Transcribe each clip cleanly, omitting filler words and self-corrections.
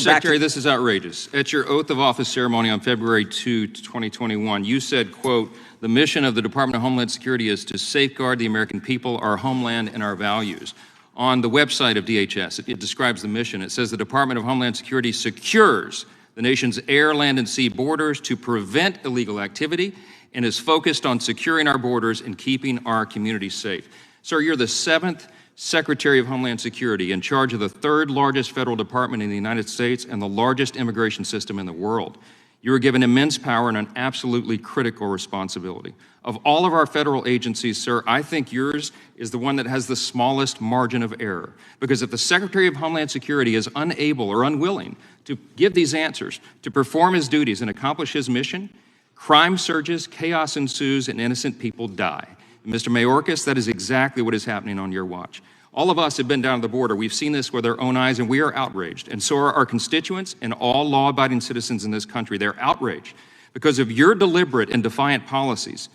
Secretary, this is outrageous. At your oath of office ceremony on February 2, 2021, you said, quote, "The mission of the Department of Homeland Security is to safeguard the American people, our homeland, and our values." On the website of DHS, it describes the mission. It says the Department of Homeland Security secures the nation's air, land, and sea borders to prevent illegal activity and is focused on securing our borders and keeping our communities safe. Sir, you're the 7th Secretary of Homeland Security in charge of the 3rd largest federal department in the United States and the largest immigration system in the world. You are given immense power and an absolutely critical responsibility. Of all of our federal agencies, sir, I think yours is the one that has the smallest margin of error. Because if the Secretary of Homeland Security is unable or unwilling to give these answers, to perform his duties and accomplish his mission, crime surges, chaos ensues, and innocent people die. Mr. Mayorkas, that is exactly what is happening on your watch. All of us have been down to the border. We've seen this with our own eyes, and we are outraged. And so are our constituents and all law-abiding citizens in this country. They're outraged because of your deliberate and defiant policies.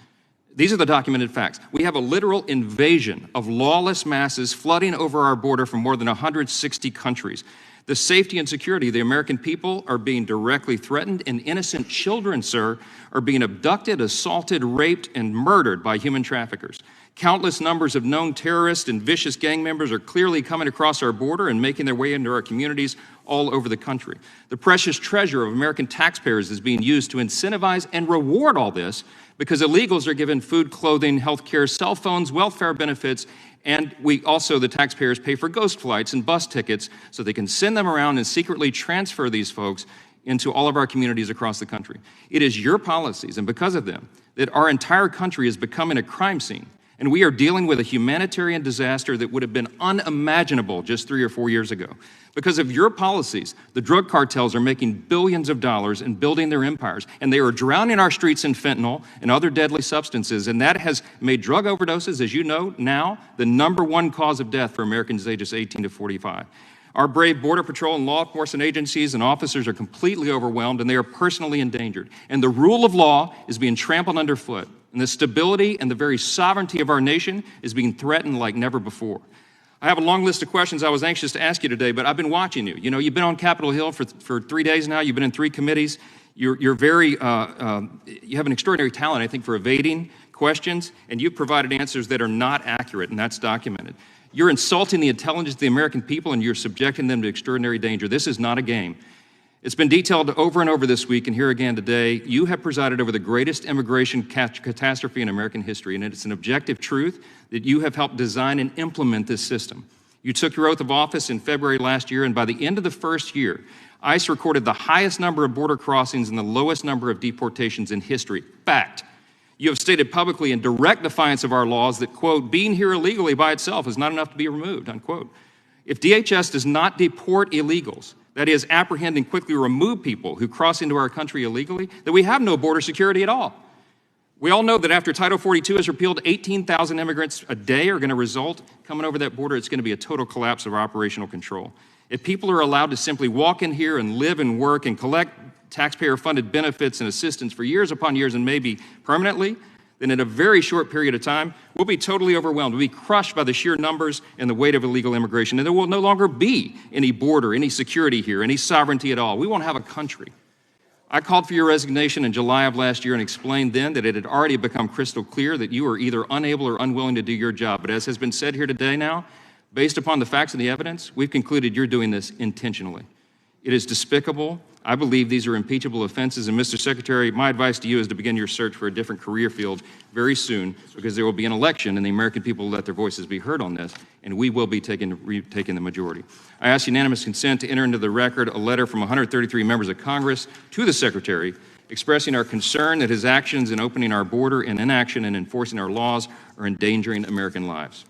These are the documented facts. We have a literal invasion of lawless masses flooding over our border from more than 160 countries. The safety and security of the American people are being directly threatened, and innocent children, sir, are being abducted, assaulted, raped, and murdered by human traffickers. Countless numbers of known terrorists and vicious gang members are clearly coming across our border and making their way into our communities all over the country. The precious treasure of American taxpayers is being used to incentivize and reward all this because illegals are given food, clothing, health care, cell phones, welfare benefits, and the taxpayers pay for ghost flights and bus tickets so they can send them around and secretly transfer these folks into all of our communities across the country. It is your policies, and because of them, that our entire country is becoming a crime scene. And we are dealing with a humanitarian disaster that would have been unimaginable just 3 or 4 years ago. Because of your policies, the drug cartels are making billions of dollars and building their empires, and they are drowning our streets in fentanyl and other deadly substances, and that has made drug overdoses, as you know now, the #1 cause of death for Americans ages 18 to 45. Our brave Border Patrol and law enforcement agencies and officers are completely overwhelmed, and they are personally endangered. And the rule of law is being trampled underfoot, and the stability and the very sovereignty of our nation is being threatened like never before. I have a long list of questions I was anxious to ask you today, but I've been watching you. You know, you've been on Capitol Hill for 3 days now. You've been in 3 committees. You have an extraordinary talent, I think, for evading questions, and you've provided answers that are not accurate, and that's documented. You're insulting the intelligence of the American people, and you're subjecting them to extraordinary danger. This is not a game. It's been detailed over and over this week, and here again today. You have presided over the greatest immigration catastrophe in American history, and it's an objective truth that you have helped design and implement this system. You took your oath of office in February last year, and by the end of the first year, ICE recorded the highest number of border crossings and the lowest number of deportations in history. Fact. You have stated publicly in direct defiance of our laws that, quote, being here illegally by itself is not enough to be removed, unquote. If DHS does not deport illegals, that is, apprehend and quickly remove people who cross into our country illegally, then we have no border security at all. We all know that after Title 42 is repealed, 18,000 immigrants a day are going to result coming over that border. It's going to be a total collapse of operational control. If people are allowed to simply walk in here and live and work and collect taxpayer-funded benefits and assistance for years upon years and maybe permanently, then in a very short period of time, we'll be totally overwhelmed. We'll be crushed by the sheer numbers and the weight of illegal immigration, and there will no longer be any border, any security here, any sovereignty at all. We won't have a country. I called for your resignation in July of last year and explained then that it had already become crystal clear that you were either unable or unwilling to do your job. But as has been said here today now, based upon the facts and the evidence, we've concluded you're doing this intentionally. It is despicable. I believe these are impeachable offenses, and Mr. Secretary, my advice to you is to begin your search for a different career field very soon, because there will be an election and the American people will let their voices be heard on this, and we will be taking the majority. I ask unanimous consent to enter into the record a letter from 133 members of Congress to the Secretary expressing our concern that his actions in opening our border and inaction in enforcing our laws are endangering American lives.